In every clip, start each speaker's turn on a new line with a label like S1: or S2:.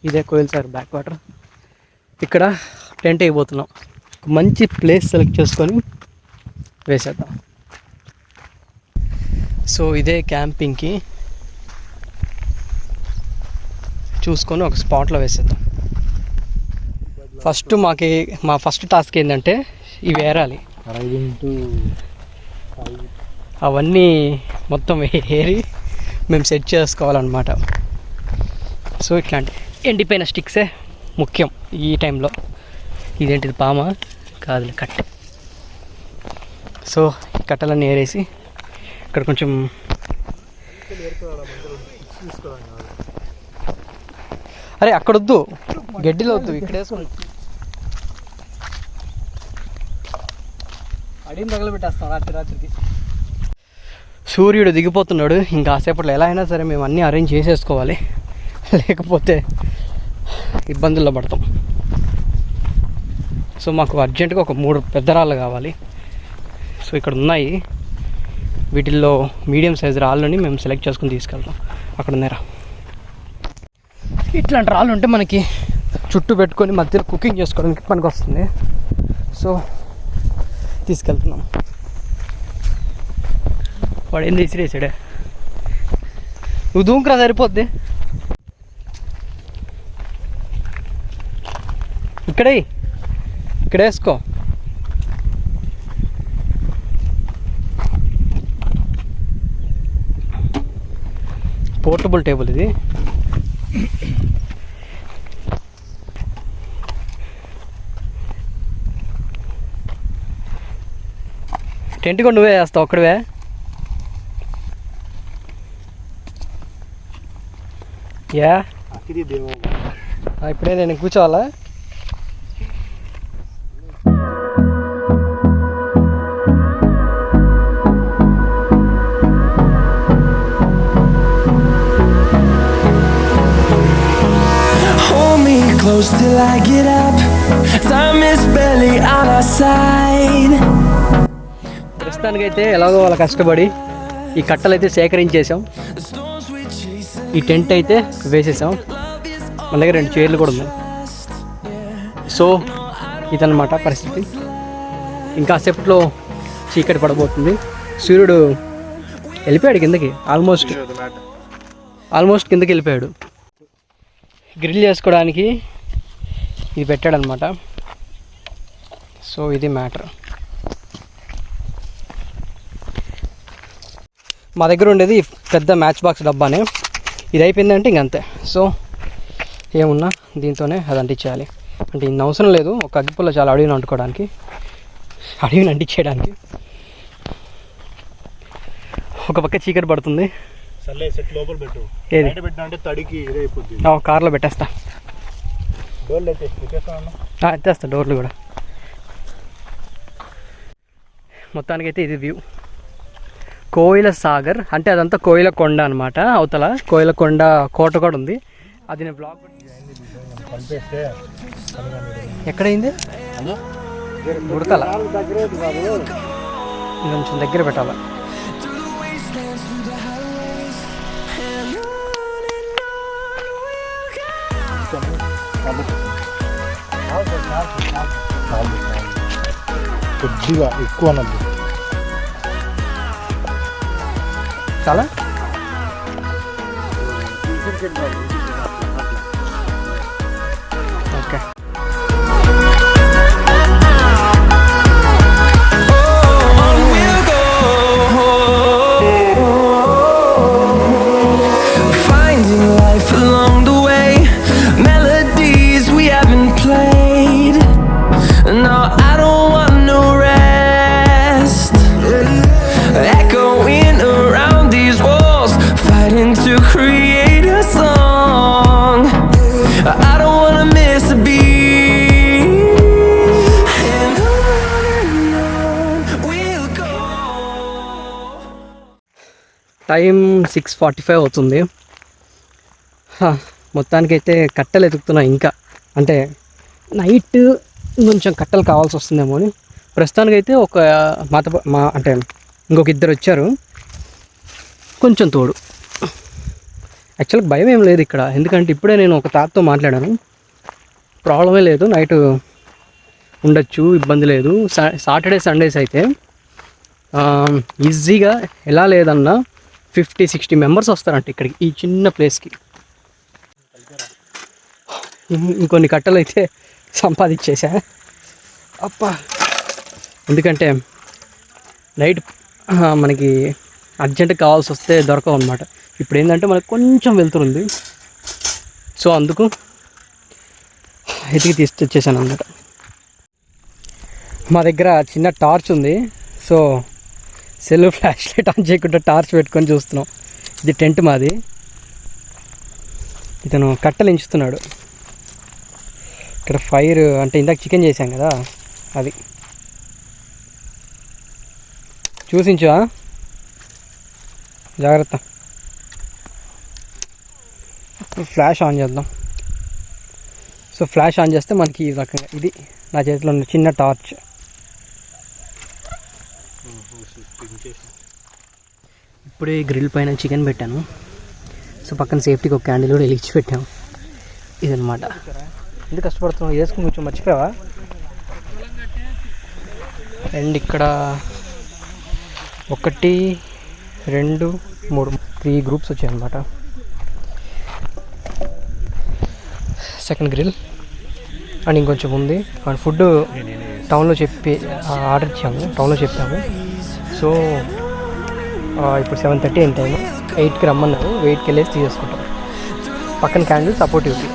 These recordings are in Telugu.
S1: ఇదే కోయిల్సాగర్ బ్యాక్ వాటర్. ఇక్కడ టెంట్ అయిపోతున్నాం. మంచి ప్లేస్ సెలెక్ట్ చేసుకొని వేసేద్దాం. సో ఇదే క్యాంపింగ్కి చూసుకొని ఒక స్పాట్లో వేసేద్దాం. మా ఫస్ట్ టాస్క్ ఏంటంటే ఇవి ఏరాలి. అవన్నీ మొత్తం ఏరి మేము సెట్ చేసుకోవాలన్నమాట. సో ఇట్లాంటి ఎండిపోయిన స్టిక్సే ముఖ్యం ఈ టైంలో. ఇదేంటిది పామ కాదు, కట్టె. సో ఈ కట్టెలన్నీ ఏరేసి ఇక్కడ కొంచెం అరే అక్కడ వద్దు, గడ్డిలో వద్దు, ఇక్కడ వేసుకోండి. అడిగిన తగలబెట్టేస్తాం రాత్రికి. సూర్యుడు దిగిపోతున్నాడు. ఇంకా కాసేపట్లో ఎలా అయినా సరే మేము అన్నీ అరేంజ్ చేసేసుకోవాలి, లేకపోతే ఇబ్బందుల్లో పడతాం. సో మాకు అర్జెంటుగా ఒక 3 పెద్ద రాళ్ళు కావాలి. సో ఇక్కడ ఉన్నాయి. వీటిల్లో మీడియం సైజు రాళ్ళని మేము సెలెక్ట్ చేసుకుని తీసుకెళ్తాం. అక్కడ ఉన్నారా ఇట్లాంటి రాళ్ళు ఉంటే మనకి చుట్టూ పెట్టుకొని మధ్యలో కుకింగ్ చేసుకోవడానికి పనికి వస్తుంది. సో తీసుకెళ్తున్నాం. వాడు ఏంది ఇసిరేసాడే, నువ్వు దూకురా సరిపోద్ది. ఇక్కడ వేసుకో. పోర్టబుల్ టేబుల్ ఇది. టెంట్ కూడా నువ్వే వేస్తావు ఒక్కడివే. యా ఇప్పుడే నేను కూర్చోవాలా?
S2: Close till I get up. Time is barely on our side.
S1: ప్రస్తుతానికైతే ఎలాగో వాళ్ళ కష్టపడి ఈ కట్టలు అయితే సేకరించేసాం. ఈ టెంట్ అయితే వేసేసాం. మన దగ్గర 2 చైర్లు కూడా ఉన్నాయి. సో ఇదన్నమాట పరిస్థితి. ఇంకాసేపట్లో చీకటి పడబోతుంది. సూర్యుడు వెళ్ళిపోయాడు కిందకి, ఆల్మోస్ట్ కిందకి వెళ్ళిపోయాడు. గ్రిల్ చేసుకోవడానికి ఇది పెట్టాడనమాట. సో ఇది మ్యాటర్. మా దగ్గర ఉండేది పెద్ద మ్యాచ్ బాక్స్ డబ్బానే. ఇది అయిపోయిందంటే ఇంకంతే. సో ఏమున్నా దీంతోనే అది అంటించేయాలి. అంటే ఇన్ని అవసరం లేదు, ఒక అగ్గిపుల్ల చాలా అడవిని అంటుకోవడానికి, అడవిని అంటించేయడానికి. ఒక పక్క చీకటి పడుతుంది. కార్లో పెట్టేస్తా. ఎత్తేస్తా డోర్లు కూడా. మొత్తానికైతే ఇది వ్యూ. కోయిలసాగర్ అంటే అదంతా కోయిలకొండ అనమాట. అవతల కోయిలకొండ కోట కూడా ఉంది. అది నేను బ్లాగ్ ఎక్కడైంది ఉడకాల, కొంచెం దగ్గర పెట్టాల.
S3: కొద్దిగా ఎక్కువ నద్దు
S1: చాలా. ఓకే టైం 6:45 అవుతుంది. మొత్తానికైతే కట్టెలు ఎతుకుతున్నా. ఇంకా అంటే నైట్ కొంచెం కట్టెలు కావాల్సి వస్తుందేమో అని. ప్రస్తుతానికైతే ఒక అంటే ఇంకొక 2 వచ్చారు, కొంచెం తోడు. యాక్చువల్గా భయం ఏం లేదు ఇక్కడ, ఎందుకంటే ఇప్పుడే నేను ఒక తాతతో మాట్లాడాను, ప్రాబ్లమే లేదు, నైట్ ఉండొచ్చు, ఇబ్బంది లేదు. సాటర్డే సండేస్ అయితే ఈజీగా ఎలా లేదన్నా 50-60 మెంబర్స్ వస్తారంట ఇక్కడికి, ఈ చిన్న ప్లేస్కి. ఇంకొన్ని కట్టలు అయితే సంపాదించేసా అప్ప, ఎందుకంటే నైట్ మనకి అర్జెంటుగా కావాల్సి వస్తే దొరకవు అనమాట. ఇప్పుడు ఏంటంటే మనకు కొంచెం వెళ్తుంది, సో అందుకు ఎతికి తీసుకొచ్చేసాను అనమాట. మా దగ్గర చిన్న టార్చ్ ఉంది, so cell flash light on చేయకుండా టార్చ్ పెట్టుకొని చూస్తున్నాం. ఇది టెంట్ మాది, ఇతను కట్టలు ఎంచుతున్నాడు. ఇక్కడ ఫైర్ అంటే ఇందాక చికెన్ చేశాం కదా, అది చూసించా, జాగ్రత్త. ఫ్లాష్ ఆన్ చేద్దాం. సో ఫ్లాష్ ఆన్ చేస్తే మనకి ఈ రకంగా, ఇది నా చేతిలో ఉన్న చిన్న టార్చ్. ఇప్పుడే గ్రిల్ పైన చికెన్ పెట్టాను, సో పక్కన సేఫ్టీకి ఒక క్యాండిల్ కూడా వెలిగించి పెట్టాము. ఇదనమాట. ఎందుకు కష్టపడుతున్నావు, వేసుకుని కొంచెం మర్చిపోయావా? అండ్ ఇక్కడ 1, 2, 3 గ్రూప్స్ వచ్చాయి అన్నమాట. సెకండ్ గ్రిల్ అండ్ ఇంకొంచెం ఉంది. అండ్ ఫుడ్ టౌన్లో ఆర్డర్ ఇచ్చాము, టౌన్లో చెప్పాము. సో ఇప్పుడు 7:30 అయిన టైం, 8కి రమ్మన్నారు, 8కి వెళ్ళేసి తీసేసుకుంటాం. పక్కన candle సపోర్టివ్కి.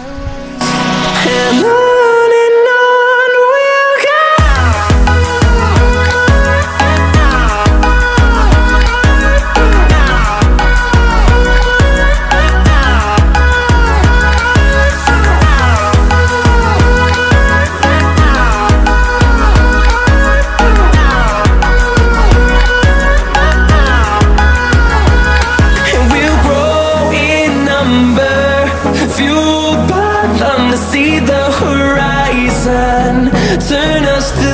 S2: Fueled by them to see the horizon, turn us to